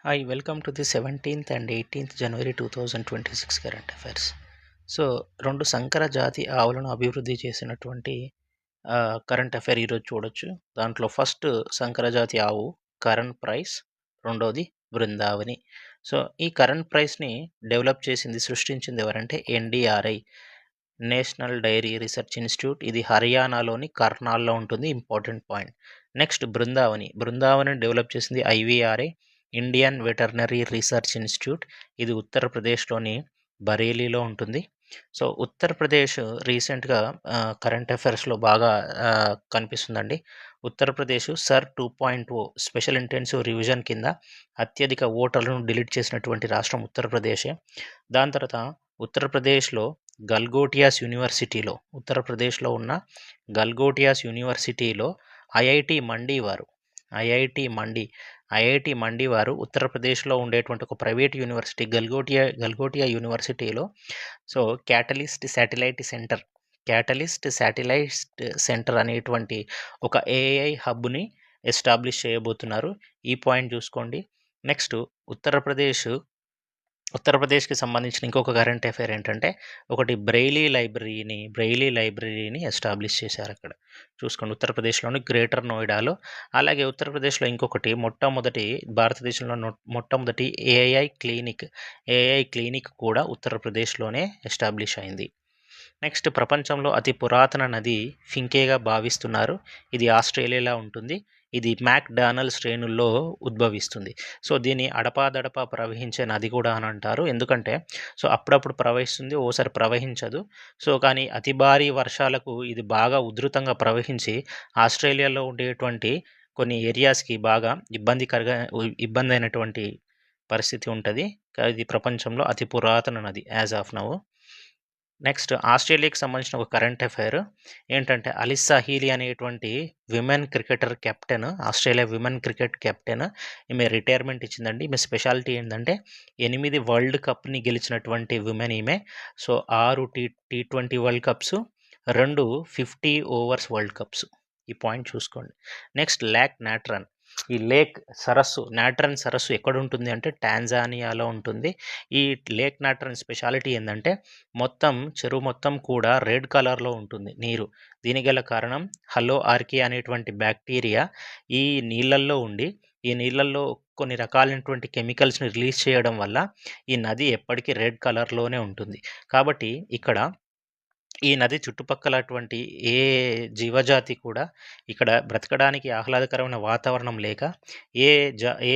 Hi, welcome to the 17th and 18th January 2026 current affairs. So, 2 సంకర జాతి ఆవులను అభివృద్ధి చేసినటువంటి కరెంట్ అఫైర్ ఈరోజు చూడొచ్చు. దాంట్లో ఫస్ట్ సంకర జాతి ఆవు కరణ్ ప్రైస్, రెండోది బృందావని. సో, ఈ కరణ్ ప్రైస్‌ని డెవలప్ చేసింది, సృష్టించింది ఎవరంటే NDRI, national dairy research institute. ఇది హర్యానాలోని కర్నాల్‌లో ఉంటుంది. Important point. నెక్స్ట్ బృందావనిని డెవలప్ చేసింది IVRI, Indian veterinary research institute. ఇది ఉత్తరప్రదేశ్‌లోని బరేలీలో ఉంటుంది. సో, ఉత్తరప్రదేశ్ రీసెంట్‌గా కరెంట్ అఫైర్స్‌లో బాగా కనిపిస్తుందండి. Uttar Pradesh sir 2.0 special intensive revision కింద అత్యధిక ఓటర్లను డిలీట్ చేసినటువంటి రాష్ట్రం ఉత్తరప్రదేశే. దాని తర్వాత ఉత్తరప్రదేశ్‌లో ఉత్తరప్రదేశ్‌లో ఉన్న గల్గోటియాస్ యూనివర్సిటీలో ఐఐటీ మండి వారు ఐఐటీ మండి వారు ఉత్తరప్రదేశ్‌లో ఉండేటువంటి ఒక ప్రైవేట్ యూనివర్సిటీ గల్గోటియా యూనివర్సిటీలో సో, క్యాటలిస్ట్ శాటిలైట్ సెంటర్ అనేటువంటి ఒక ఏఐ హబ్‌ని ఎస్టాబ్లిష్ చేయబోతున్నారు. ఈ పాయింట్ చూసుకోండి. నెక్స్ట్ ఉత్తరప్రదేశ్‌కి సంబంధించిన ఇంకొక కరెంట్ అఫైర్ ఏంటంటే, ఒకటి బ్రెయిలీ లైబ్రరీని ఎస్టాబ్లిష్ చేశారక్కడ. చూసుకోండి, ఉత్తరప్రదేశ్‌లోని గ్రేటర్ నోయిడాలో. అలాగే ఉత్తరప్రదేశ్‌లో ఇంకొకటి భారతదేశంలో మొట్టమొదటి ఏఐ క్లినిక్ కూడా ఉత్తరప్రదేశ్‌లోనే ఎస్టాబ్లిష్ అయింది. నెక్స్ట్, ప్రపంచంలో అతి పురాతన నది ఫింకేగా భావిస్తున్నారు. ఇది ఆస్ట్రేలియాలో ఉంటుంది. ఇది మ్యాక్‌డానల్ శ్రేణుల్లో ఉద్భవిస్తుంది. సో, దీన్ని అడపాదడపా ప్రవహించే నది కూడా అని అంటారు. ఎందుకంటే, సో, అప్పుడప్పుడు ప్రవహిస్తుంది, ఓసారి ప్రవహించదు. సో, కానీ అతి భారీ వర్షాలకు ఇది బాగా ఉధృతంగా ప్రవహించి ఆస్ట్రేలియాలో ఉండేటువంటి కొన్ని ఏరియాస్‌కి బాగా ఇబ్బందైనటువంటి పరిస్థితి ఉంటది. ఇది ప్రపంచంలో అతి పురాతన నది యాస్ ఆఫ్ నౌ. నెక్స్ట్, ఆస్ట్రేలియాకి సంబంధించిన ఒక కరెంట్ అఫైర్ ఏంటంటే, అలిస్సా హీలీ అనేటువంటి ఆస్ట్రేలియా విమెన్ క్రికెట్ కెప్టెన్. ఈమె రిటైర్మెంట్ ఇచ్చిందండి. ఈమె స్పెషాలిటీ ఏంటంటే 8 వరల్డ్ కప్‌ని గెలిచినటువంటి విమెన్ ఈమె. So, 6 T20 world cups, 2 50 overs world cups. ఈ పాయింట్ చూసుకోండి. నెక్స్ట్, నాట్రన్ సరస్సు ఎక్కడుంటుంది అంటే టాంజానియాలో ఉంటుంది. ఈ లేక్ నాట్రన్ స్పెషాలిటీ ఏందంటే, చెరువు మొత్తం కూడా రెడ్ కలర్‌లో ఉంటుంది నీరు. దీనికి గల కారణం హలో ఆర్కీ అనేటువంటి బ్యాక్టీరియా ఈ నీళ్ళల్లో కొన్ని రకాలైనటువంటి కెమికల్స్‌ని రిలీజ్ చేయడం వల్ల ఈ నది ఎప్పటికీ రెడ్ కలర్‌లోనే ఉంటుంది. కాబట్టి ఇక్కడ ఈ నది చుట్టుపక్కలటువంటి ఏ జీవజాతి కూడా ఇక్కడ బ్రతకడానికి ఆహ్లాదకరమైన వాతావరణం లేక ఏ జ ఏ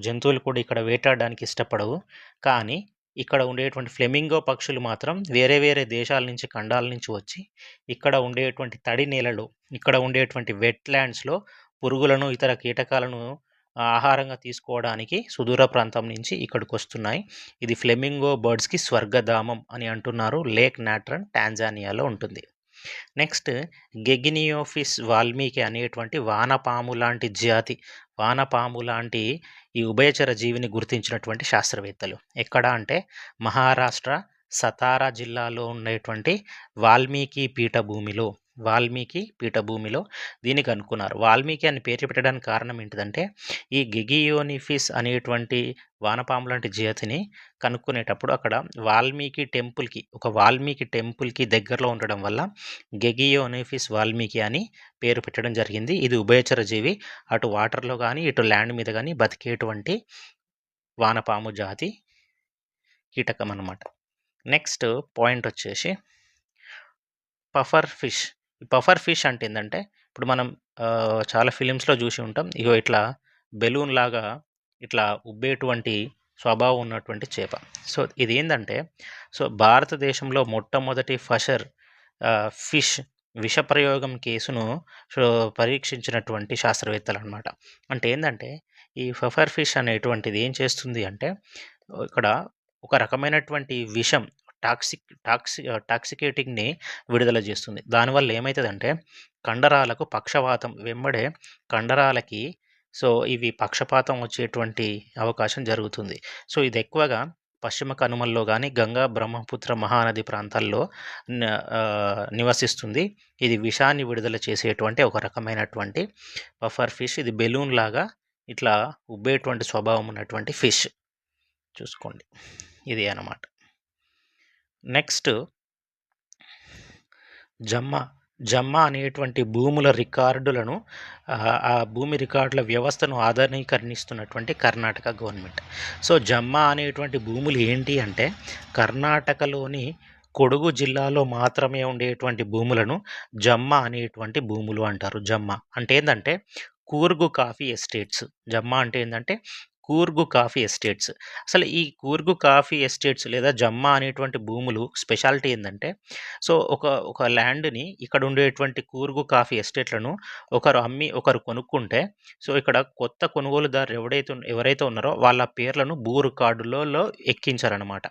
జంతువులు కూడా ఇక్కడ వేటాడడానికి ఇష్టపడవు. కానీ ఇక్కడ ఉండేటువంటి ఫ్లెమింగో పక్షులు మాత్రం వేరే వేరే దేశాల నుంచి, ఖండాల నుంచి వచ్చి ఇక్కడ ఉండేటువంటి తడి నేలలు, ఇక్కడ ఉండేటువంటి వెట్‌ల్యాండ్స్‌లో పురుగులను, ఇతర కీటకాలను ఆహారంగా తీసుకోవడానికి సుదూర ప్రాంతం నుంచి ఇక్కడికొస్తున్నాయి. ఇది ఫ్లెమింగో బర్డ్స్‌కి స్వర్గధామం అని అంటున్నారు. లేక్ నాట్రన్ టాంజానియాలో ఉంటుంది. నెక్స్ట్, గెగినియోఫిస్ వాల్మీకి అనేటువంటి వానపాము లాంటి ఈ ఉభయచర జీవిని గుర్తించినటువంటి శాస్త్రవేత్తలు. ఎక్కడ అంటే మహారాష్ట్ర సతారా జిల్లాలో ఉండేటువంటి వాల్మీకి పీఠభూమిలో దీన్ని కనుక్కున్నారు. వాల్మీకి అని పేరు పెట్టడానికి కారణం ఏంటిదంటే, ఈ గెగియోనిఫిస్ అనేటువంటి వానపాము లాంటి జాతిని కనుక్కునేటప్పుడు అక్కడ వాల్మీకి టెంపుల్‌కి దగ్గరలో ఉండడం వల్ల గెగియోనిఫిస్ వాల్మీకి అని పేరు పెట్టడం జరిగింది. ఇది ఉభయచర జీవి. అటు వాటర్‌లో గాని, ఇటు ల్యాండ్ మీద గాని బతికేటువంటి వానపాము జాతి కీటకం అన్నమాట. నెక్స్ట్ పాయింట్ వచ్చేసి పఫర్ ఫిష్. ఈ పఫర్ ఫిష్ అంటే ఏందంటే, ఇప్పుడు మనం చాలా ఫిలిమ్స్‌లో చూసి ఉంటాం. ఇగో ఇట్లా బెలూన్‌లాగా ఇట్లా ఉబ్బేటువంటి స్వభావం ఉన్నటువంటి చేప. సో, ఇదేందంటే, భారతదేశంలో మొట్టమొదటి ఫిష్ విషప్రయోగం కేసును సో, పరీక్షించినటువంటి శాస్త్రవేత్తలనమాట. అంటే ఏందంటే, ఈ పఫర్ ఫిష్ అనేటువంటిది ఏం చేస్తుంది అంటే, ఇక్కడ ఒక రకమైనటువంటి విషం టాక్సికేటింగ్‌ని విడుదల చేస్తుంది. దానివల్ల ఏమైతదంటే, కండరాలకు పక్షవాతం వెంబడే కండరాలకి ఇవి పక్షపాతం వచ్చేటువంటి అవకాశం జరుగుతుంది. సో, ఇది ఎక్కువగా పశ్చిమ కనుమల్లో గాని, గంగా, బ్రహ్మపుత్ర మహానది ప్రాంతాల్లో నివసిస్తుంది. ఇది విషాన్ని విడుదల చేసేటువంటి ఒక రకమైనటువంటి పఫర్ ఫిష్. ఇది బెలూన్‌లాగా ఇట్లా ఉబ్బేటువంటి స్వభావం ఉన్నటువంటి ఫిష్. చూసుకోండి. ఇది అన్నమాట. నెక్స్ట్ జమ్మ. జమ్మ అనేటువంటి భూముల రికార్డులను ఆ భూమి రికార్డుల వ్యవస్థను ఆధునీకరణిస్తున్నటువంటి కర్ణాటక గవర్నమెంట్. సో, జమ్మ అనేటువంటి భూములు ఏంటి అంటే కర్ణాటకలోని కొడగు జిల్లాలో మాత్రమే ఉండేటువంటి భూములను జమ్మ అనేటువంటి భూములు అంటారు. జమ్మ అంటే ఏందంటే కూర్గు కాఫీ ఎస్టేట్స్. జమ్మ అంటే ఏందంటే కూర్గు కాఫీ ఎస్టేట్స్. అసలు ఈ కూర్గు కాఫీ ఎస్టేట్స్ లేదా జమ్మ అనేటువంటి భూములు స్పెషాలిటీ ఏందంటే సో, ఒక ల్యాండ్‌ని ఇక్కడ ఉండేటువంటి కూర్గు కాఫీ ఎస్టేట్‌లను ఒకరు అమ్మి, ఒకరు కొనుక్కుంటే, సో, ఇక్కడ కొత్త కొనుగోలుదారు ఎవరైతే ఉన్నారో వాళ్ళ పేర్లను భూ రికార్డులలో ఎక్కించారనమాట.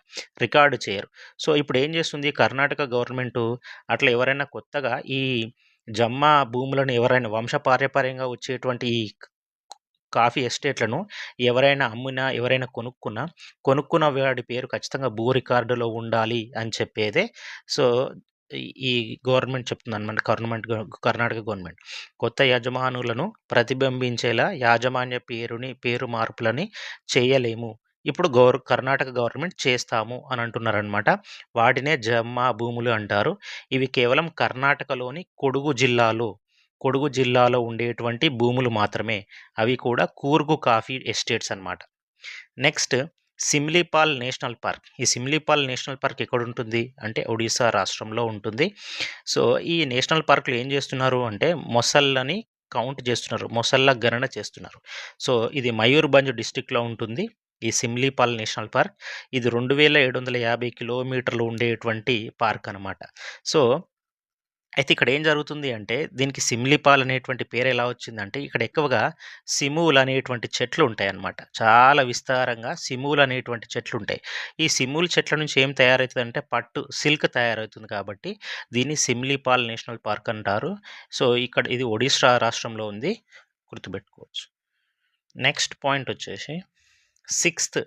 రికార్డ్ చేయరు. సో, ఇప్పుడు ఏం చేస్తుంది కర్ణాటక గవర్నమెంటు అట్లా ఎవరైనా కొత్తగా ఈ జమ్మ భూములను ఎవరైనా వంశపారంపర్యంగా వచ్చేటువంటి ఈ కాఫీ ఎస్టేట్‌లను ఎవరైనా అమ్మినా, ఎవరైనా కొనుక్కున్న వాడి పేరు ఖచ్చితంగా భూ రికార్డులో ఉండాలి అని చెప్పేదే సో, ఈ ఈ గవర్నమెంట్ చెప్తుందనమాట. కర్ణాటక గవర్నమెంట్. కొత్త యజమానులను ప్రతిబింబించేలా యాజమాన్య పేరు మార్పులని చేయలేము. ఇప్పుడు కర్ణాటక గవర్నమెంట్ చేస్తాము అని అంటున్నారనమాట. వాటినే జమ్మా భూములు అంటారు. ఇవి కేవలం కర్ణాటకలోని కొడగు జిల్లాలో ఉండేటువంటి భూములు మాత్రమే. అవి కూడా కూర్గు కాఫీ ఎస్టేట్స్ అనమాట. Next Simlipal national park. ఈ సిమ్లీపాల్ నేషనల్ పార్క్ ఎక్కడుంటుంది అంటే ఒడిస్సా రాష్ట్రంలో ఉంటుంది. సో, ఈ నేషనల్ పార్క్‌లో ఏం చేస్తున్నారు అంటే మొసళ్ళని కౌంట్ చేస్తున్నారు. మొసళ్ళ గణన చేస్తున్నారు. సో, ఇది మయూర్‌భంజ్ డిస్ట్రిక్ట్‌లో ఉంటుంది. ఈ సిమ్లీపాల్ నేషనల్ పార్క్. ఇది 2750 కిలోమీటర్లు ఉండేటువంటి పార్క్ అనమాట. సో, అయితే ఇక్కడ ఏం జరుగుతుంది అంటే, దీనికి సిమ్లీపాల్ అనేటువంటి పేరు ఎలా వచ్చిందంటే, ఇక్కడ ఎక్కువగా సిముల్ అనేటువంటి చెట్లు ఉంటాయన్నమాట. చాలా విస్తారంగా సిముల్ అనేటువంటి చెట్లుంటాయి. ఈ సిముల్ చెట్ల నుంచి ఏం తయారవుతదంటే, సిల్క్ తయారవుతుంది కాబట్టి, దీన్ని సిమ్లీపాల్ నేషనల్ పార్క్ అంటారు. సో, ఇది ఒడిషా రాష్ట్రంలో ఉంది. గుర్తుపెట్టుకోవచ్చు. నెక్స్ట్ పాయింట్ వచ్చేసి 6థ్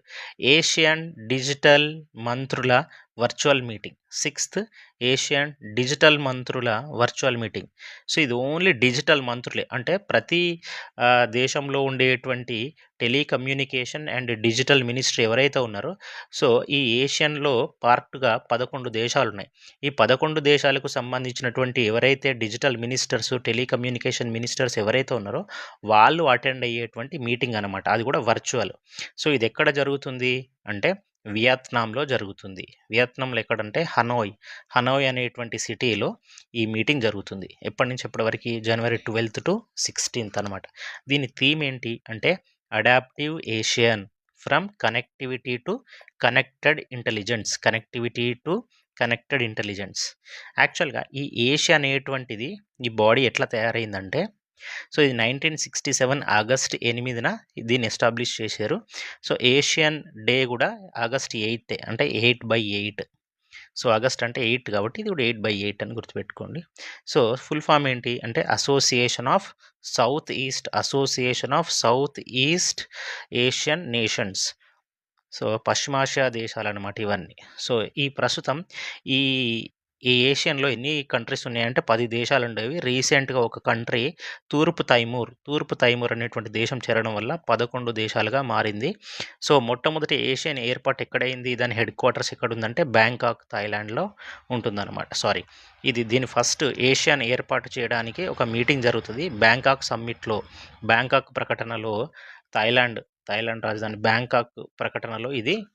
ఏషియన్ డిజిటల్ మంత్రుల వర్చువల్ మీటింగ్. 6థ్ ఏషియన్ డిజిటల్ మంత్రుల వర్చువల్ మీటింగ్. సో, ఇది ఓన్లీ డిజిటల్ మంత్రులే. అంటే ప్రతి దేశంలో ఉండేటువంటి టెలికమ్యూనికేషన్ అండ్ డిజిటల్ మినిస్ట్రీ ఎవరైతే ఉన్నారో, సో, ఈ ఏషియన్‌లో పార్ట్‌గా 11 దేశాలున్నాయి. ఈ 11 దేశాలకు సంబంధించినటువంటి ఎవరైతే డిజిటల్ మినిస్టర్స్, టెలికమ్యూనికేషన్ మినిస్టర్స్ ఎవరైతే ఉన్నారో, వాళ్ళు అటెండ్ అయ్యేటువంటి మీటింగ్ అనమాట. అది కూడా వర్చువల్. సో, ఇదెక్కడ జరుగుతుంది అంటే వియత్నాంలో జరుగుతుంది. వియత్నాంలో ఎక్కడంటే హనోయ్ అనేటువంటి సిటీలో ఈ మీటింగ్ జరుగుతుంది. ఎప్పటి నుంచి ఎప్పటి వరకి జనవరి 12 టు 16 అనమాట. దీని థీమ్ ఏంటి అంటే adaptive Asian from connectivity to connected intelligence. యాక్చువల్‌గా ఈ ఏషియా అనేటువంటిది ఈ బాడీ ఎట్లా తయారైందంటే సో, ఇది 1967 ఆగస్ట్ 8న దీన్ని ఎస్టాబ్లిష్ చేశారు. సో, ఏషియన్ డే కూడా ఆగస్ట్ 8 అంటే 8/8. సో, ఆగస్ట్ అంటే 8 కాబట్టి ఇది కూడా 8/8 అని గుర్తుపెట్టుకోండి. సో, ఫుల్ ఫామ్ ఏంటి అంటే association of south east Asian nations. So, పశ్చిమాసియా దేశాలనమాట ఇవన్నీ. సో, ఈ ప్రస్తుతం ఈ ఈ ఏషియన్‌లో ఎన్ని కంట్రీస్ ఉన్నాయంటే 10 దేశాలుండేవి. రీసెంట్‌గా ఒక కంట్రీ తూర్పు తైమూర్ అనేటువంటి దేశం చేరడం వల్ల 11 దేశాలుగా మారింది. సో, మొట్టమొదటి ఏషియన్ ఏర్పాటు ఎక్కడైంది? దాని హెడ్ క్వార్టర్స్ ఎక్కడుందంటే బ్యాంకాక్, థాయిలాండ్‌లో ఉంటుందన్నమాట. దీని ఫస్ట్ ఏషియన్ ఏర్పాటు చేయడానికి ఒక మీటింగ్ జరుగుతది. బ్యాంకాక్ ప్రకటనలో థాయిలాండ్ రాజధాని బ్యాంకాక్ ప్రకటనలో ఇది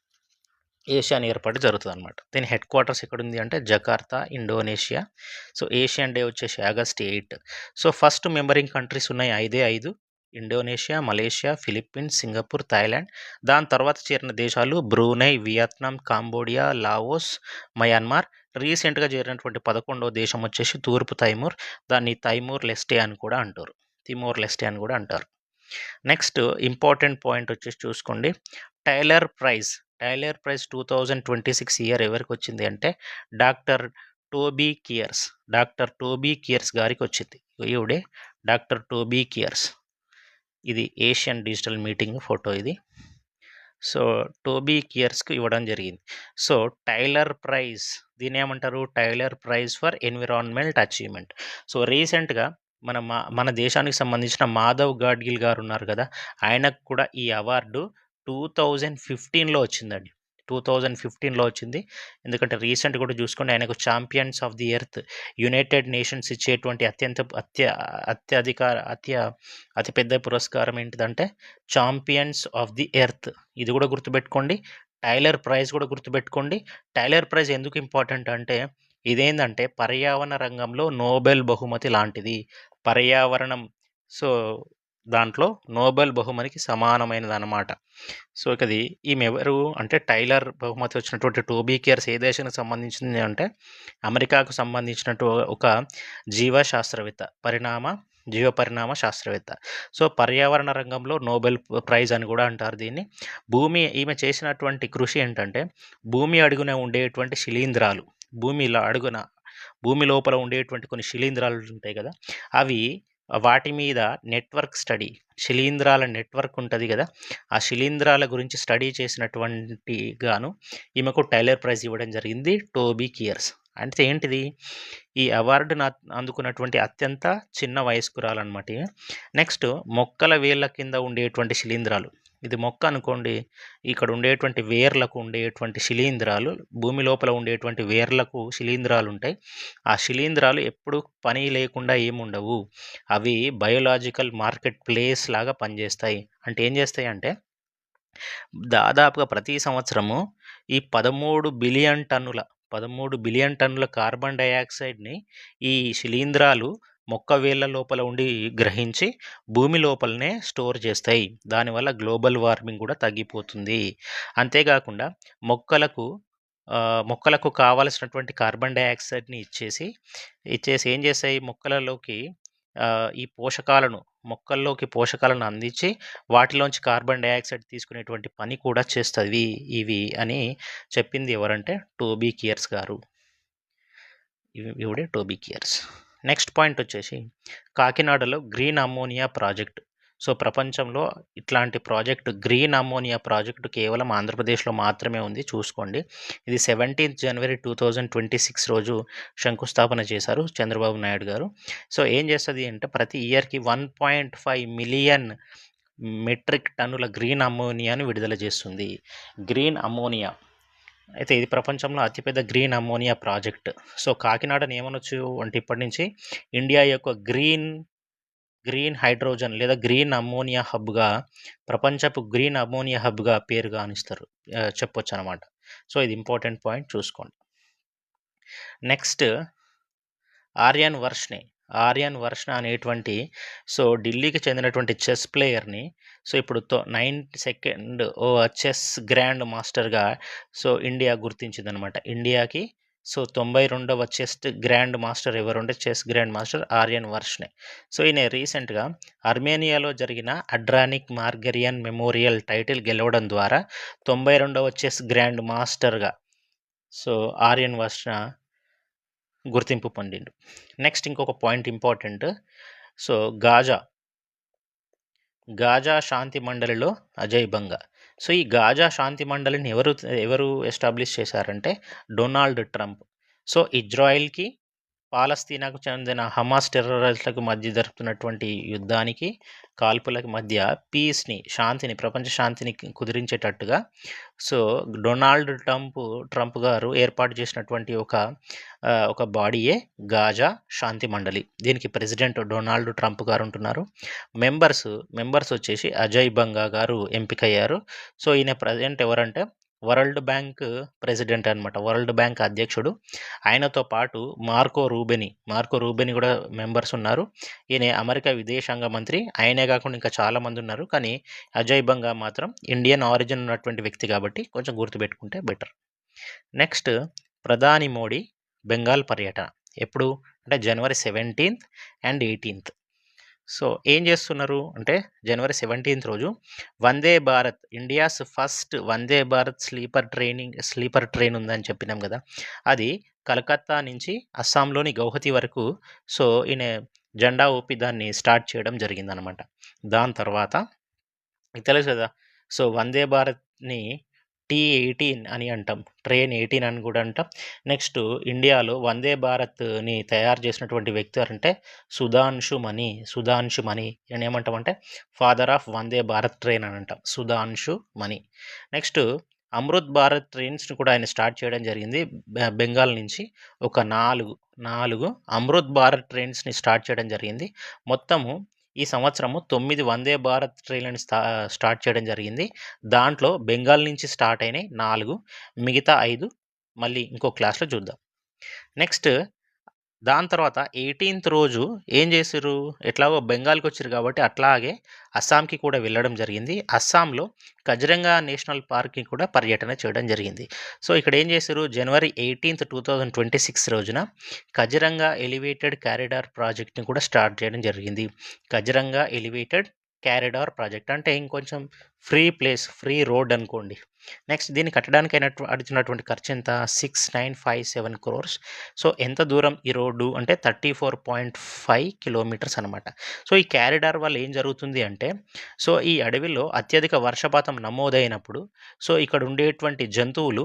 ఏషియన్ ఏర్పాటు జరుగుతుందనమాట. దీని హెడ్ క్వార్టర్స్ ఎక్కడుంది అంటే Jakarta, Indonesia. So, Asian day వచ్చేసి ఆగస్ట్ 8. సో, ఫస్ట్ మెంబరింగ్ కంట్రీస్ ఉన్నాయి 5 Indonesia, Malaysia, Philippines, Singapore, Thailand. దాని తర్వాత చేరిన దేశాలు Brunei, Vietnam, Cambodia, Laos, Myanmar. రీసెంట్‌గా చేరినటువంటి 11వ దేశం వచ్చేసి తూర్పు తైమూర్. దాన్ని తిమోర్ లెస్టే అని కూడా అంటారు. నెక్స్ట్ ఇంపార్టెంట్ పాయింట్ వచ్చేసి చూసుకోండి. టైలర్ ప్రైజ్ 2026 ఇయర్ ఎవరికొచ్చింది అంటే డాక్టర్ టోబీ కియర్స్ గారికొచ్చింది. ఈవిడే డాక్టర్ టోబీ కియర్స్. ఇది ఏషియన్ డిజిటల్ మీటింగ్ ఫోటో ఇది. సో, టోబీ కియర్స్‌కి ఇవ్వడం జరిగింది. సో, టైలర్ ప్రైజ్ దీన్నేమంటారు? Tyler prize for environment achievement. So, రీసెంట్‌గా మన దేశానికి సంబంధించిన మాధవ్ గాడ్గిల్ గారున్నారు గదా! ఆయనకు కూడా ఈ అవార్డు 2015లో వచ్చిందండి. 2015లో వచ్చింది. ఎందుకంటే రీసెంట్ కూడా చూసుకోండి ఆయనకు champions of the earth United nations ఇచ్చేటువంటి అత్యధిక అత్య అతి పెద్ద పురస్కారం ఏంటిదంటే ఛాంపియన్స్ ఆఫ్ ది ఎర్త్. ఇది కూడా గుర్తుపెట్టుకోండి. టైలర్ ప్రైజ్ కూడా గుర్తుపెట్టుకోండి. టైలర్ ప్రైజ్ ఎందుకు ఇంపార్టెంట్ అంటే ఇదేందంటే పర్యావరణ రంగంలో నోబెల్ బహుమతి లాంటిది. పర్యావరణం సో, దాంట్లో నోబెల్ బహుమతికి సమానమైనదనమాట. సో, ఇకది ఈమెవరు అంటే టైలర్ బహుమతి వచ్చినటువంటి టోబీ కేర్స్ ఏ దేశానికి సంబంధించింది అంటే అమెరికాకు సంబంధించినటు ఒక జీవ పరిణామ శాస్త్రవేత్త. సో, పర్యావరణ రంగంలో నోబెల్ ప్రైజ్ అని కూడా అంటారు దీన్ని. ఈమె చేసినటువంటి కృషి ఏంటంటే భూమి అడుగున ఉండేటువంటి శిలీంధ్రాలు, భూమి లోపల ఉండేటువంటి కొన్ని శిలీంధ్రాలు ఉంటాయి కదా! అవి వాటి మీద నెట్వర్క్ స్టడీ, శిలీంధ్రాల నెట్వర్క్ ఉంటది గదా! ఆ శిలీంధ్రాల గురించి స్టడీ చేసినటువంటి గాను ఈమెకు టైలర్ ప్రైజ్ ఇవ్వడం జరిగింది. టోబీ కియర్స్. అంటే ఏంటిది? ఈ అవార్డును అందుకున్నటువంటి అత్యంత చిన్న వయస్కురాలనమాట ఈమె. నెక్స్ట్ మొక్కల వేళ్ళ కింద ఉండేటువంటి శిలీంధ్రాలు. ఇది మొక్క అనుకోండి. ఇక్కడ ఉండేటువంటి వేర్లకు ఉండేటువంటి శిలీంధ్రాలు, భూమి లోపల ఉండేటువంటి వేర్లకు శిలీంధ్రాలుంటాయి. ఆ శిలీంధ్రాలు ఎప్పుడు పని లేకుండా ఏముండవు. అవి బయోలాజికల్ మార్కెట్ ప్లేస్ లాగా పనిచేస్తాయి. అంటే ఏం చేస్తాయంటే దాదాపుగా ప్రతి సంవత్సరము ఈ 13 బిలియన్ టన్నుల కార్బన్ డయాక్సైడ్‌ని ఈ శిలీంధ్రాలు మొక్క వేళ్ళ లోపల ఉండి గ్రహించి భూమి లోపలనే స్టోర్ చేస్తాయి. దానివల్ల గ్లోబల్ వార్మింగ్ కూడా తగ్గిపోతుంది. అంతేగాకుండా మొక్కలకు మొక్కలకు కావాల్సినటువంటి కార్బన్ డయాక్సైడ్‌ని ఇచ్చేసి ఏం చేస్తాయి మొక్కలలోకి మొక్కల్లోకి పోషకాలను అందించి వాటిలోంచి కార్బన్ డయాక్సైడ్ తీసుకునేటువంటి పని కూడా చేస్తవి ఇవి అని చెప్పింది ఎవరంటే టోబీ కియర్స్ గారు. ఈవిడే టోబీ కియర్స్. నెక్స్ట్ పాయింట్ వచ్చేసి కాకినాడలో గ్రీన్ అమ్మోనియా ప్రాజెక్ట్. సో, ప్రపంచంలో ఇట్లాంటి ప్రాజెక్ట్ గ్రీన్ అమ్మోనియా ప్రాజెక్ట్ కేవలం ఆంధ్రప్రదేశ్‌లో మాత్రమే ఉంది చూసుకోండి. ఇది 17th జనవరి 2026 రోజు శంకుస్థాపన చేశారు చంద్రబాబు నాయుడు గారు. సో, ఏం చేస్తది అంటే ప్రతి ఇయర్‌కి 1.5 మిలియన్ మెట్రిక్ టన్నుల గ్రీన్ అమ్మోనియాను విడుదల చేస్తుంది. గ్రీన్ అమ్మోనియా అయితే ఇది ప్రపంచంలో అతిపెద్ద గ్రీన్ అమ్మోనియా ప్రాజెక్ట్. సో, కాకినాడని ఏమనొచ్చు అంటే ఇప్పటి నుంచి ఇండియా యొక్క గ్రీన్ హైడ్రోజన్ లేదా గ్రీన్ అమ్మోనియా హబ్‌గా, ప్రపంచపు గ్రీన్ అమ్మోనియా హబ్‌గా పేరుగానిస్తారు. చెప్పొచ్చనమాట. సో, ఇది ఇంపార్టెంట్ పాయింట్ చూసుకోండి. నెక్స్ట్ ఆర్యన్ వర్ష్‌నే అనేటువంటి ఢిల్లీకి చెందినటువంటి చెస్ ప్లేయర్‌ని ఇప్పుడు 9th చెస్ గ్రాండ్ మాస్టర్‌గా ఇండియా గుర్తించిందనమాట. ఇండియాకి 92వ చెస్ గ్రాండ్ మాస్టర్ ఎవరంటే chess grand master Aryan Varshney. ఈయన రీసెంట్‌గా అర్మేనియాలో జరిగిన అడ్రానిక్ మార్గెరియన్ మెమోరియల్ టైటిల్ గెలవడం ద్వారా 92వ చెస్ గ్రాండ్ మాస్టర్‌గా ఆర్యన్ వర్ష్‌న గుర్తింపు పొందిండు. నెక్స్ట్ ఇంకొక పాయింట్ ఇంపార్టెంట్. గాజా శాంతి మండలిలో అజయ్ బంగా. ఈ గాజా శాంతి మండలిని ఎవరు ఎస్టాబ్లిష్ చేశారంటే డొనాల్డ్ ట్రంప్. ఇజ్రాయెల్‌కి, పాలస్తీనాకు చెందిన హమాస్ టెర్రరిస్టులకు మధ్య జరుపుతున్నటువంటి యుద్ధానికి, కాల్పులకి మధ్య శాంతిని, ప్రపంచ శాంతిని కుదిరించేటట్టుగా డొనాల్డ్ ట్రంప్ గారు ఏర్పాటు చేసినటువంటి ఒక బాడీయే గాజా శాంతి మండలి. దీనికి ప్రెసిడెంట్ డొనాల్డ్ ట్రంప్ గారు ఉంటున్నారు. మెంబర్స్ వచ్చేసి అజయ్ బంగా గారు ఎంపికయ్యారు. ఈయన ప్రెజెంట్ ఎవరంటే వరల్డ్ బ్యాంక్ ప్రెసిడెంట్ అనమాట. వరల్డ్ బ్యాంక్ అధ్యక్షుడు. ఆయనతో పాటు మార్కో రూబెని కూడా మెంబర్స్ ఉన్నారు. ఈయన అమెరికా విదేశాంగ మంత్రి. ఆయనే కాకుండా ఇంకా చాలామంది ఉన్నారు. కానీ అజయ్ బంగా మాత్రం ఇండియన్ ఆరిజిన్ ఉన్నటువంటి వ్యక్తి కాబట్టి కొంచెం గుర్తుపెట్టుకుంటే బెటర్. నెక్స్ట్ ప్రధాని మోడీ బెంగాల్ పర్యటన. ఎప్పుడు అంటే జనవరి 17th and 18th. ఏం చేస్తున్నారు అంటే జనవరి 17th రోజు Vande Bharat, India's first Vande Bharat sleeper train ఉందని చెప్పినాం కదా! అది కలకత్తా నుంచి అస్సాంలోని గౌహతి వరకు ఈయన జెండా ఊపి దాన్ని స్టార్ట్ చేయడం జరిగిందనమాట. దాని తర్వాత మీకు తెలుసు కదా! వందే భారత్‌ని T18 అని అంటాం. ట్రైన్ 18 అని గూడా అంటాం. నెక్స్టు ఇండియాలో వందే భారత్‌ని తయారు చేసినటువంటి వ్యక్తి ఎవరంటే సుధాంశు మణి ఈయన్ని ఏమంటామంటే father of Vande Bharat train అని అంటాం. సుధాంశు మణి. నెక్స్టు అమృత్ భారత్ ట్రైన్స్‌ని కూడా ఆయన స్టార్ట్ చేయడం జరిగింది. బెంగాల్ నుంచి ఒక 4 అమృత్ భారత్ ట్రైన్స్‌ని స్టార్ట్ చేయడం జరిగింది. మొత్తము ఈ సంవత్సరము 9 వందే భారత్ ట్రైన్‌లని స్టార్ట్ చేయడం జరిగింది. దాంట్లో బెంగాల్ నుంచి స్టార్ట్ అయినాయి 4, మిగతా 5 మళ్ళీ ఇంకో క్లాస్‌లో చూద్దాం. నెక్స్ట్ దాని తర్వాత 18థ్ రోజు ఏం చేసిర్రు? ఎట్లాగో బెంగాల్‌కొచ్చిర్రు కాబట్టి అట్లాగే అస్సాంకి కూడా వెళ్ళడం జరిగింది. అస్సాంలో కజిరంగా నేషనల్ పార్క్‌కి కూడా పర్యటన చేయడం జరిగింది. సో, ఇక్కడ ఏం చేసిర్రు? జనవరి 18థ్, 2026 రోజున కజిరంగా ఎలివేటెడ్ కారిడార్ ప్రాజెక్ట్‌ని కూడా స్టార్ట్ చేయడం జరిగింది. కజిరంగా ఎలివేటెడ్ కారిడార్ ప్రాజెక్ట్ అంటే ఇంకొంచెం ఫ్రీ రోడ్ అనుకోండి. నెక్స్ట్ దీన్ని కట్టడానికి అవుతున్నటువంటి ఖర్చు ఎంత? 6957 క్రోర్స్. సో, ఎంత దూరం ఈ రోడ్డు అంటే 34.5 కిలోమీటర్స్ అనమాట. సో, ఈ కారిడార్ వల్ల ఏం జరుగుతుంది అంటే, సో, ఈ అడవిలో అత్యధిక వర్షపాతం నమోదైనప్పుడు, సో, ఇక్కడ ఉండేటువంటి జంతువులు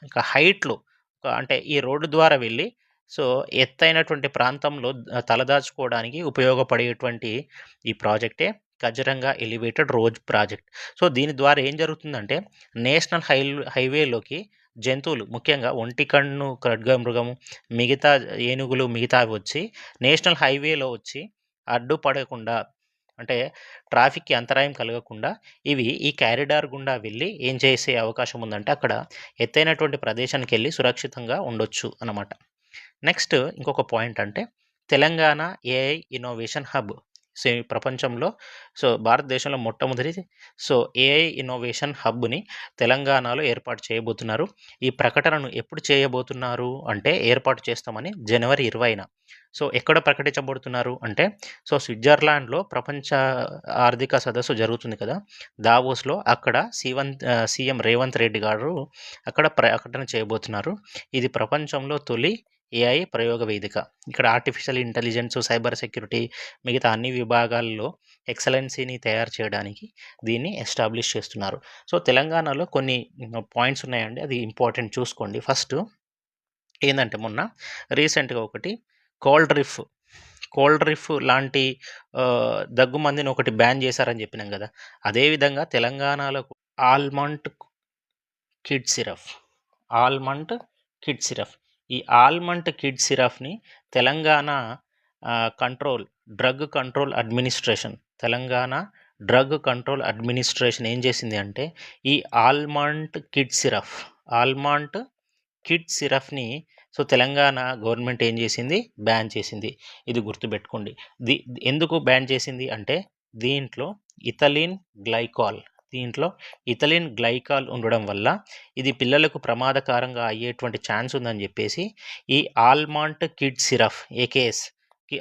ఇంకా హైట్‌లో అంటే ఈ రోడ్డు ద్వారా వెళ్ళి, సో, ఎత్తైనటువంటి ప్రాంతంలో తలదాచుకోవడానికి ఉపయోగపడేటువంటి ఈ ప్రాజెక్టే Kaziranga elevated road project. So, దీని ద్వారా ఏం జరుగుతుందంటే నేషనల్ హైవేలోకి జంతువులు ముఖ్యంగా ఒంటికన్ను ఖడ్గమృగము, మిగతా ఏనుగులు మిగతావి వచ్చి నేషనల్ హైవేలో వచ్చి అడ్డుపడకుండా అంటే ట్రాఫిక్‌కి అంతరాయం కలగకుండా ఇవి ఈ కారిడార్ గుండా వెళ్ళి ఏం చేసే అవకాశం ఉందంటే అక్కడ ఎత్తైనటువంటి ప్రదేశానికెళ్ళి సురక్షితంగా ఉండొచ్చు అన్నమాట. నెక్స్ట్ ఇంకొక పాయింట్ అంటే Telangana AI innovation hub. So, ఈ ప్రపంచంలో భారతదేశంలో మొట్టమొదటి ఏఐ ఇన్నోవేషన్ హబ్‌ని తెలంగాణలో ఏర్పాటు చేయబోతున్నారు. ఈ ప్రకటనను ఎప్పుడు చేయబోతున్నారు అంటే ఏర్పాటు చేస్తామని జనవరి 20న. సో, ఎక్కడ ప్రకటించబడుతున్నారు అంటే స్విట్జర్లాండ్‌లో ప్రపంచ ఆర్థిక సదస్సు జరుగుతుంది కదా! దావోస్‌లో అక్కడ సీఎం రేవంత్ రెడ్డి గారు అక్కడ ప్రకటన చేయబోతున్నారు. ఇది ప్రపంచంలో తొలి ఏఐ ప్రయోగ వేదిక. ఇక్కడ ఆర్టిఫిషియల్ ఇంటెలిజెన్స్, సైబర్ సెక్యూరిటీ మిగతా అన్ని విభాగాల్లో ఎక్సలెన్సీని తయారు చేయడానికి దీన్ని ఎస్టాబ్లిష్ చేస్తున్నారు. సో, తెలంగాణలో కొన్ని పాయింట్స్ ఉన్నాయండి. అది ఇంపార్టెంట్ చూసుకోండి. ఫస్టు ఏందంటే మొన్న రీసెంట్‌గా ఒకటి కోల్డ్ రిఫ్, కోల్డ్ రిఫ్ లాంటి దగ్గుమందిని ఒకటి బ్యాన్ చేశారని చెప్పినాం గదా! అదే విధంగా తెలంగాణలో Almont kid syrup, Almont kid syrup. ఈ ఆల్మంట్ కిడ్ సిరప్‌ని Telangana drug control administration, Telangana drug control administration ఏం చేసింది అంటే ఈ ఆల్మంట్ కిడ్ సిరప్‌ని తెలంగాణ గవర్నమెంట్ ఏం చేసింది? బ్యాన్ చేసింది. ఇది గుర్తుపెట్టుకోండి. ఎందుకు బ్యాన్ చేసింది అంటే దీంట్లో ఇథిలిన్ గ్లైకాల్ ఉండడం వల్ల ఇది పిల్లలకు ప్రమాదకరంగా అయ్యేటువంటి ఛాన్స్ ఉందని చెప్పేసి ఈ Almont kid syrup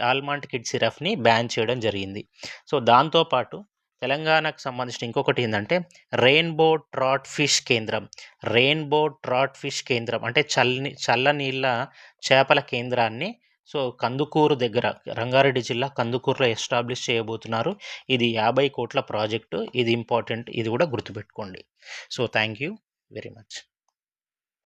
Almont kid సిరప్‌ని ban చేయడం జరిగింది. సో, దాంతో పాటు తెలంగాణకు సంబంధించిన ఇంకొకటి ఏందంటే రెయిన్బో ట్రాట్ ఫిష్ కేంద్రం అంటే చల్లనీళ్ళ చేపల కేంద్రాన్ని కందుకూరు దగ్గర రంగారెడ్డి జిల్లా కందుకూరులో ఎస్టాబ్లిష్ చేయబోతున్నారు. ఇది 50 కోట్ల ప్రాజెక్టు. ఇది ఇంపార్టెంట్. ఇది కూడా గుర్తుపెట్టుకోండి. So, thank you very much.